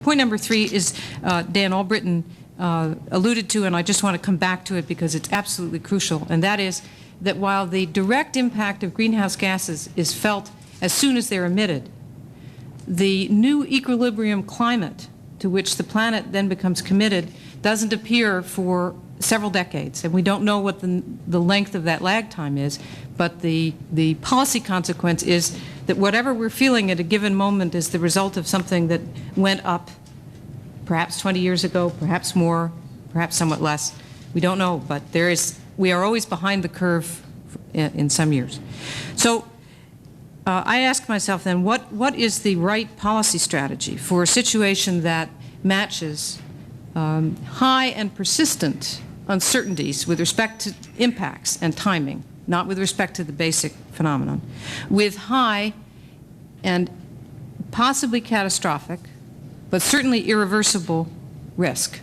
Point number three is Dan Albritton alluded to, and I just want to come back to it because it's absolutely crucial, and that is that while the direct impact of greenhouse gases is felt as soon as they're emitted, the new equilibrium climate to which the planet then becomes committed doesn't appear for several decades, and we don't know what the length of that lag time is, but the policy consequence is that whatever we're feeling at a given moment is the result of something that went up perhaps 20 years ago, perhaps more, perhaps somewhat less. We don't know, but we are always behind the curve in some years. So I ask myself then, what is the right policy strategy for a situation that matches high and persistent uncertainties with respect to impacts and timing, not with respect to the basic phenomenon, with high and possibly catastrophic, but certainly irreversible risk?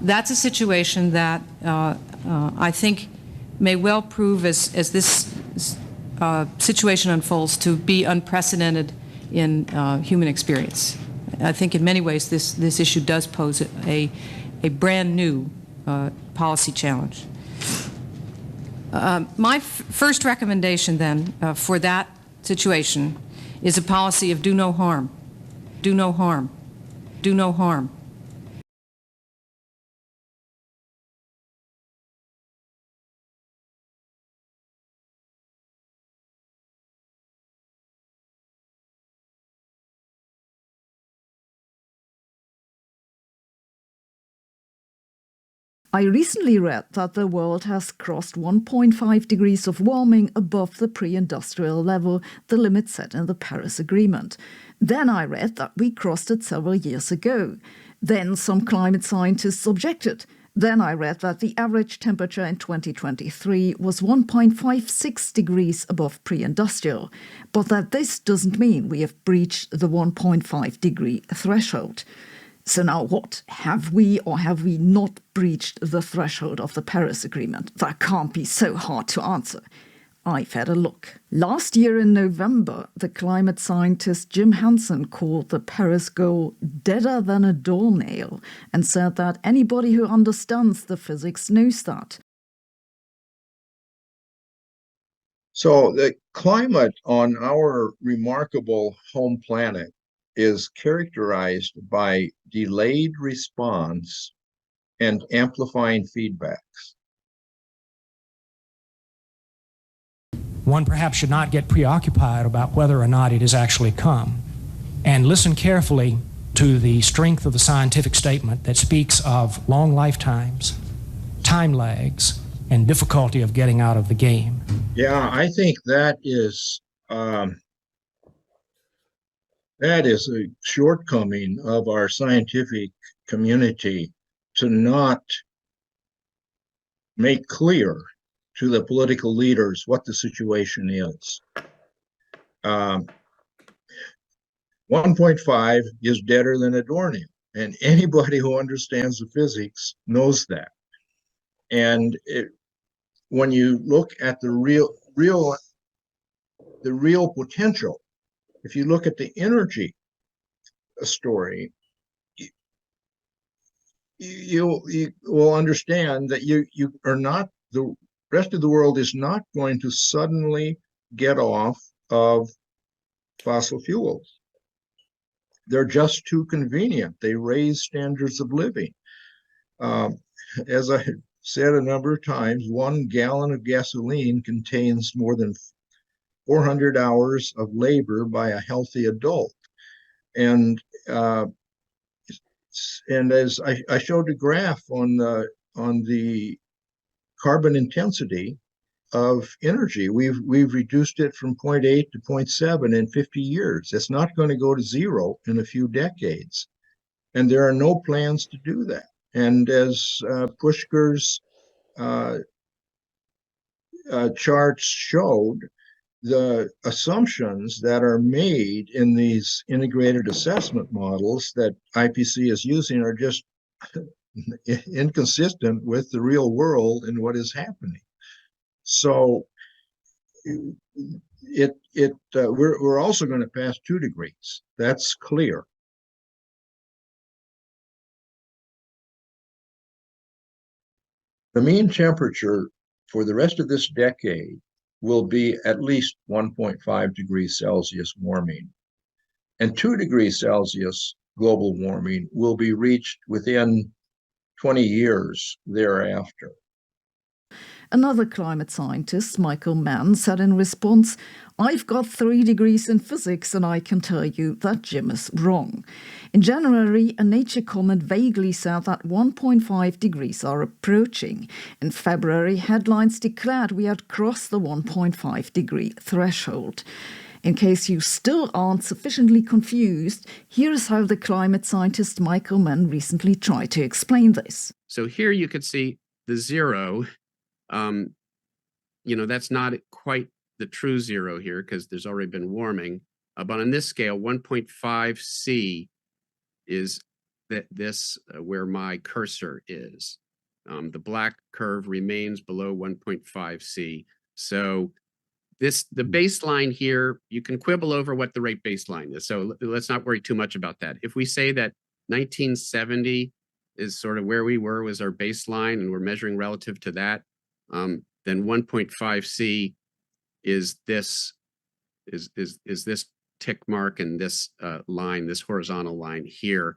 That's a situation that I think may well prove, as this situation unfolds, to be unprecedented in human experience. I think in many ways this issue does pose a brand new policy challenge. My first recommendation then for that situation is a policy of do no harm, do no harm, do no harm. I recently read that the world has crossed 1.5 degrees of warming above the pre-industrial level, the limit set in the Paris Agreement. Then I read that we crossed it several years ago. Then some climate scientists objected. Then I read that the average temperature in 2023 was 1.56 degrees above pre-industrial, but that this doesn't mean we have breached the 1.5 degree threshold. So now what? Have we or have we not breached the threshold of the Paris Agreement? That can't be so hard to answer. I've had a look. Last year in November, the climate scientist Jim Hansen called the Paris goal deader than a doornail and said that anybody who understands the physics knows that. So the climate on our remarkable home planet is characterized by delayed response and amplifying feedbacks. One perhaps should not get preoccupied about whether or not it has actually come, and listen carefully to the strength of the scientific statement that speaks of long lifetimes, time lags, and difficulty of getting out of the game. Yeah, I think that is a shortcoming of our scientific community to not make clear to the political leaders what the situation is. 1.5 is deader than a doornail, and anybody who understands the physics knows that. And when you look at the real potential, if you look at the energy story, you will understand that you are not, the rest of the world is not going to suddenly get off of fossil fuels. They're just too convenient. They raise standards of living. As I said a number of times, 1 gallon of gasoline contains more than 400 hours of labor by a healthy adult. And as I showed a graph on the carbon intensity of energy, we've reduced it from 0.8 to 0.7 in 50 years. It's not going to go to zero in a few decades. And there are no plans to do that. And as Pushkar's charts showed, the assumptions that are made in these integrated assessment models that IPC is using are just inconsistent with the real world and what is happening. So we're also going to pass 2 degrees. That's clear. The mean temperature for the rest of this decade will be at least 1.5 degrees Celsius warming. And 2 degrees Celsius global warming will be reached within 20 years thereafter. Another climate scientist, Mann, said in response, "I've got 3 degrees in physics and I can tell you that Jim is wrong." In January, a Nature comment vaguely said that 1.5 degrees are approaching. In February, headlines declared we had crossed the 1.5 degree threshold. In case you still aren't sufficiently confused, here's how the climate scientist Mann recently tried to explain this. So here you could see the zero. That's not quite the true zero here because there's already been warming. But on this scale, 1.5 C is this where my cursor is. The black curve remains below 1.5 C. So the baseline here, you can quibble over what the right baseline is. So let's not worry too much about that. If we say that 1970 is sort of where we were, was our baseline, and we're measuring relative to that, then 1.5 C is this tick mark and this line, this horizontal line here.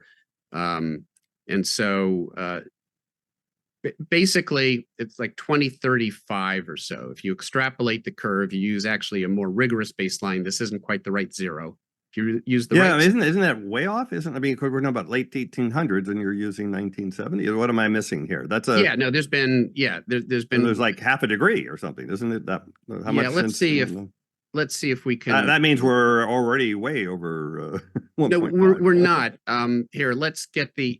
And so basically it's like 2035 or so. If you extrapolate the curve, you use actually a more rigorous baseline. This isn't quite the right zero. If you use the right, isn't that way off? We're talking about late 1800s and you're using 1970. What am I missing here? There's been there's like half a degree or something, isn't it? That how much? Let's see if we can. That means we're already way over. No, we're not. Here, let's get the.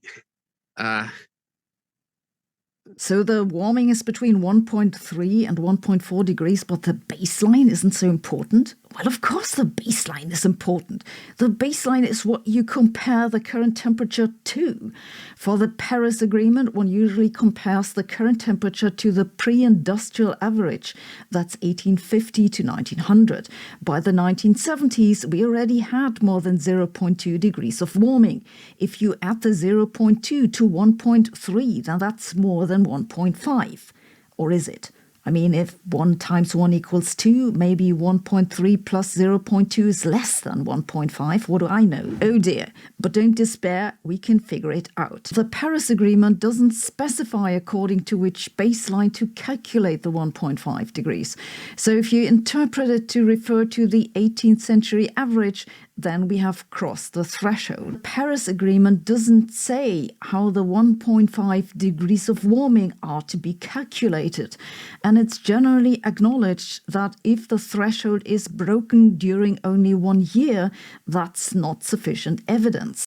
So the warming is between 1.3 and 1.4 degrees, but the baseline isn't so important? Well, of course the baseline is important. The baseline is what you compare the current temperature to. For the Paris Agreement, one usually compares the current temperature to the pre-industrial average. That's 1850 to 1900. By the 1970s, we already had more than 0.2 degrees of warming. If you add the 0.2 to 1.3, then that's more than 1.5. Or is it? I mean, if 1 times 1 equals 2, maybe 1.3 plus 0.2 is less than 1.5. What do I know? Oh dear. But don't despair, we can figure it out. The Paris Agreement doesn't specify according to which baseline to calculate the 1.5 degrees. So if you interpret it to refer to the 18th century average, then we have crossed the threshold. The Paris Agreement doesn't say how the 1.5 degrees of warming are to be calculated. And it's generally acknowledged that if the threshold is broken during only 1 year, that's not sufficient evidence.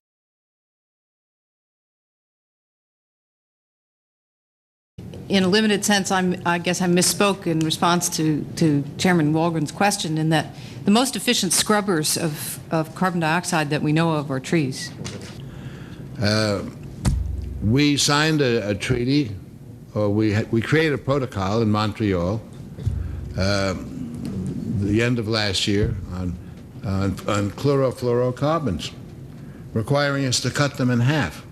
In a limited sense, I guess I misspoke in response to Chairman Walgren's question in that the most efficient scrubbers of carbon dioxide that we know of are trees. We signed a treaty, or we created a protocol in Montreal the end of last year on chlorofluorocarbons, requiring us to cut them in half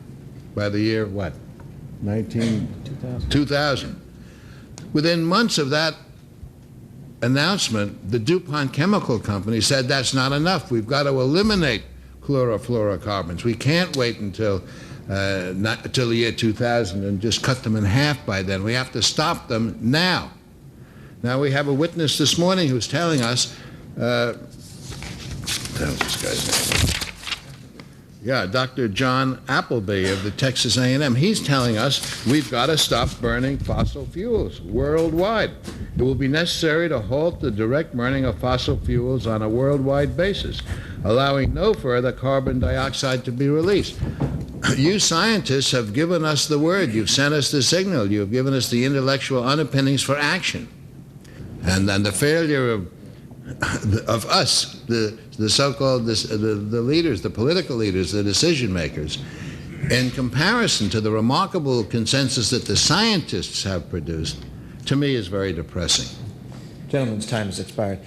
by the year, what? 2000. Within months of that announcement, the DuPont Chemical Company said that's not enough. We've got to eliminate chlorofluorocarbons. We can't wait until the year 2000 and just cut them in half by then. We have to stop them now. Now we have a witness this morning who's telling us, what the hell's this guy's name? Yeah, Dr. John Appleby of the Texas A&M. He's telling us we've got to stop burning fossil fuels worldwide. It will be necessary to halt the direct burning of fossil fuels on a worldwide basis, allowing no further carbon dioxide to be released. You scientists have given us the word. You've sent us the signal. You've given us the intellectual underpinnings for action. And then the failure of us, the so-called the leaders, the political leaders, the decision makers, in comparison to the remarkable consensus that the scientists have produced, to me is very depressing. Gentleman's time has expired.